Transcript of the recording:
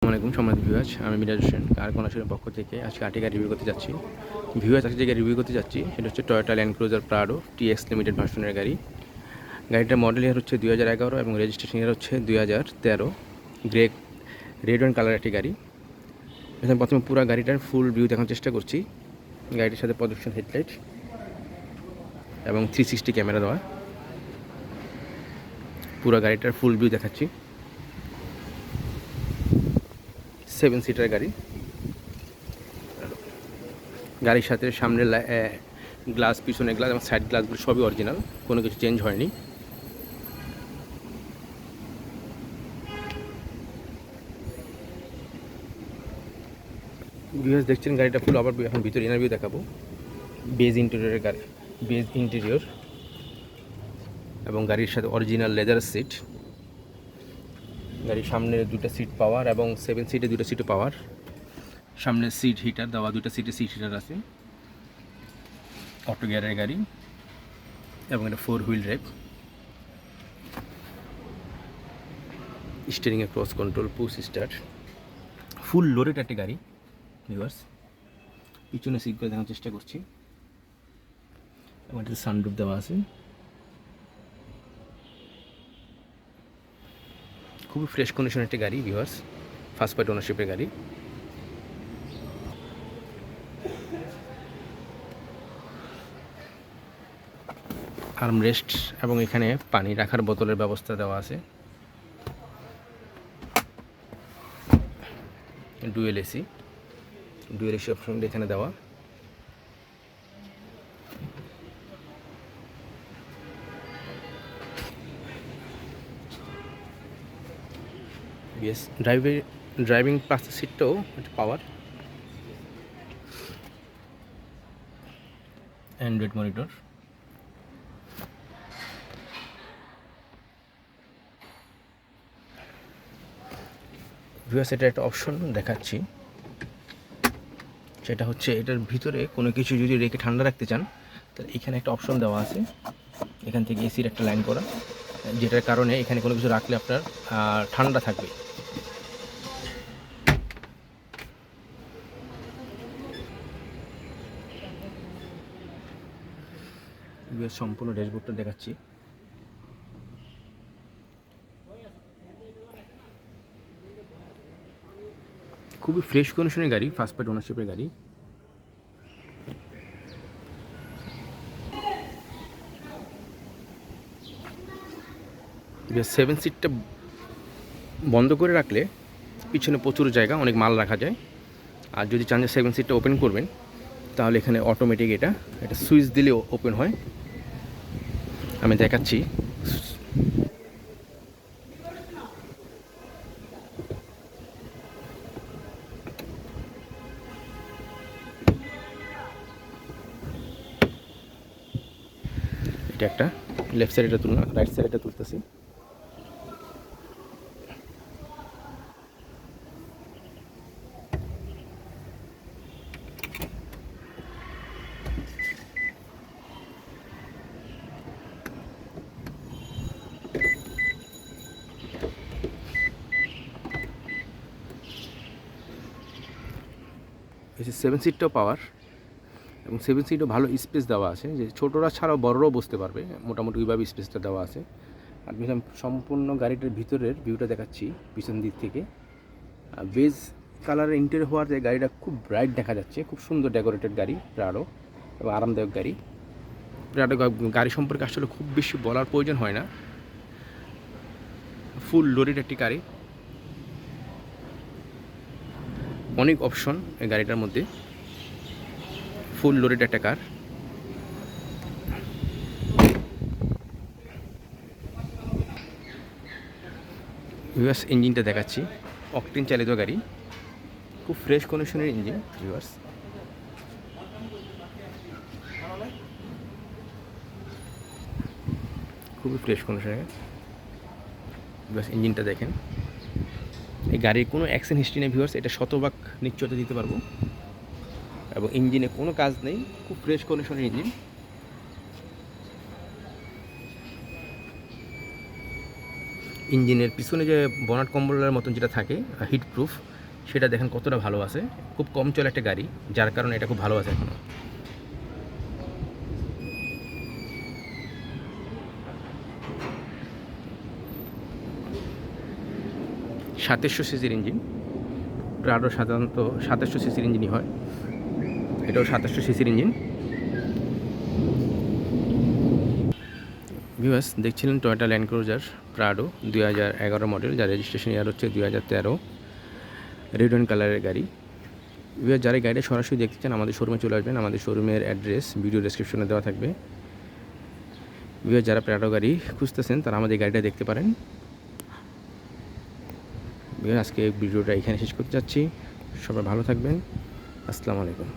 আসসালামু আলাইকুম সম্মানিত ভিউয়ার্স, আমি মিরাজ হোসেন কার কর্নারের পক্ষ থেকে আজকে আরেকটি গাড়ি রিভিউ করতে যাচ্ছি। ভিউয়ার্স, আজকে যে গাড়ি রিভিউ করতে যাচ্ছি সেটা হচ্ছে Toyota Land Cruiser Prado TX limited ভার্সনের গাড়ি। গাড়িটার মডেল ইয়ার হচ্ছে 2011 এবং রেজিস্ট্রেশন ইয়ার হচ্ছে 2013। গ্রে রেড অ্যান্ড কালার একটি গাড়ি। এখানে প্রথমে পুরো গাড়িটার ফুল ভিউ দেখানোর চেষ্টা করছি। গাড়িটির সাথে প্রজেকশন হেডলাইট এবং 360 ক্যামেরা দেওয়া। পুরো গাড়িটার ফুল ভিউ দেখাচ্ছি। 7 সিটার গাড়ি। গাড়ির সাথে সামনে গ্লাস, পিছনে গ্লাস এবং সাইড গ্লাসগুলো সবই অরিজিনাল, কোনো কিছু চেঞ্জ হয়নি। ভিউয়ার্স, দেখছেন গাড়িটা ফুল ওভারভিউ। এখন ভিতরে ইন্টারভিউ দেখাবো। বেজ ইন্টেরিয়রের গাড়ি, বেজ ইন্টেরিয়র এবং গাড়ির সাথে অরিজিনাল লেদার সিট। গাড়ির সামনে দুটো সিট পাওয়ার এবং 7 সিটে দুটো সিটও পাওয়ার। সামনে সিট হিটার দেওয়া, দুটো সিটে সিট হিটার আছে। অটো গিয়ারের গাড়ি এবং এটা 4 হুইল ড্রাইভ। স্টিয়ারিংয়ে cruise control, push start. Full loaded একটা গাড়ি ভিউয়ার্স। পিছনে সিট করে দেখানোর চেষ্টা করছি এবং এটাতে সানরুফ দেওয়া আছে। খুবই ফ্রেশ কন্ডিশনের একটি গাড়ি ভিউয়ার্স, ফার্স্ট পার্টি ওনারশিপের গাড়ি। আর্মরেস্ট এবং এখানে পানি রাখার বোতলের ব্যবস্থা দেওয়া আছে। ডুয়েল এসি অপশন এখানে দেওয়া। বেশ ড্রাইভিং প্লাস সিটটাও একটা পাওয়ার। Android monitor. ভিউয়ার্স, এটা একটা অপশন দেখাচ্ছি, সেটা হচ্ছে এটার ভিতরে কোনো কিছু যদি রেখে ঠান্ডা রাখতে চান তাহলে এখানে একটা অপশন দেওয়া আছে। এখান থেকে এসির একটা লাইন করা, যেটার কারণে এখানে কোনো কিছু রাখলে আপনার ঠান্ডা থাকবে। সম্পূর্ণ ড্যাশবোর্ডটা দেখাচ্ছি। খুবই ফ্রেশ কন্ডিশনের গাড়ি, ফার্স্ট পার্টি ওনারশিপের গাড়ি। সেভেন সিটটা বন্ধ করে রাখলে পিছনে প্রচুর জায়গা, অনেক মাল রাখা যায়। আর যদি চান যে 7 সিটটা ওপেন করবেন তাহলে এখানে অটোমেটিক এটা সুইচ দিলে ওপেন হয়। আমি দেখাচ্ছি। এটা একটা লেফট সাইডটা তুলনা, রাইট সাইডটা তুলতেছি। এই যে 7 সিটটাও পাওয়ার এবং 7 সিটও ভালো স্পেস দেওয়া আছে, যে ছোটরা ছাড়াও বড়রাও বসতে পারবে, মোটামুটি ওইভাবে স্পেসটা দেওয়া আছে। আর সম্পূর্ণ গাড়িটার ভিতরের ভিউটা দেখাচ্ছি পিছন দিক থেকে। বেজ কালারের ইন্টেরিয়র হওয়ার যে গাড়িটা খুব ব্রাইট দেখা যাচ্ছে, খুব সুন্দর ডেকোরেটেড গাড়ি প্রাডো এবং আরামদায়ক গাড়ি। প্রাডো গাড়ি সম্পর্কে আসলে খুব বেশি বলার প্রয়োজন হয় না। ফুল লোডেড একটি গাড়ি, অনেক অপশন এই গাড়িটার মধ্যে। ফুল লোডেড একটা কার। ভিউয়ার্স, ইঞ্জিনটা দেখাচ্ছি। অকটেন চালিত গাড়ি, খুব ফ্রেশ কন্ডিশনের ইঞ্জিন ভিউয়ার্স। খুবই ফ্রেশ কন্ডিশনের ভিউয়ার্স। ইঞ্জিনটা দেখেন। এই গাড়ির কোনো অ্যাক্সিডেন্ট হিস্ট্রি নেই ভিউয়ার্স, এটা শতভাগ নিশ্চয়তা দিতে পারবো। এবং ইঞ্জিনে কোনো কাজ নেই, খুব ফ্রেশ কন্ডিশনের ইঞ্জিন। ইঞ্জিনের পিছনে যে বনাট কম্বলের মতন যেটা থাকে হিট প্রুফ, সেটা দেখেন কতটা ভালো আছে। খুব কম চলে একটা গাড়ি, যার কারণে এটা খুব ভালো আছে এখনও। সাতাশশো সিসির ইঞ্জিন, প্রাডো সাধারণত 2700 সিসির ইঞ্জিনই হয়, এটাও 2700 সিসির ইঞ্জিন। ভিউয়ার্স, দেখছিলেন Toyota Land Cruiser Prado 2011 model, যার রেজিস্ট্রেশন ইয়ার হচ্ছে 2013, রেড অ্যান্ড কালারের গাড়ি। ভিউয়ার্স, যারা গাড়িটা সরাসরি দেখতে চান আমাদের শোরুমে চলে আসবেন, আমাদের শোরুমের অ্যাড্রেস ভিডিও ডেসক্রিপশনে দেওয়া থাকবে। ভিউয়ার্স, যারা প্রাডো গাড়ি খুঁজতেছেন তারা আমাদের গাড়িটা দেখতে পারেন। ভিউয়ার্স, আজকে ভিডিওটা এখানে শেষ করতে যাচ্ছি। সবাই ভালো থাকবেন। আসসালামু আলাইকুম।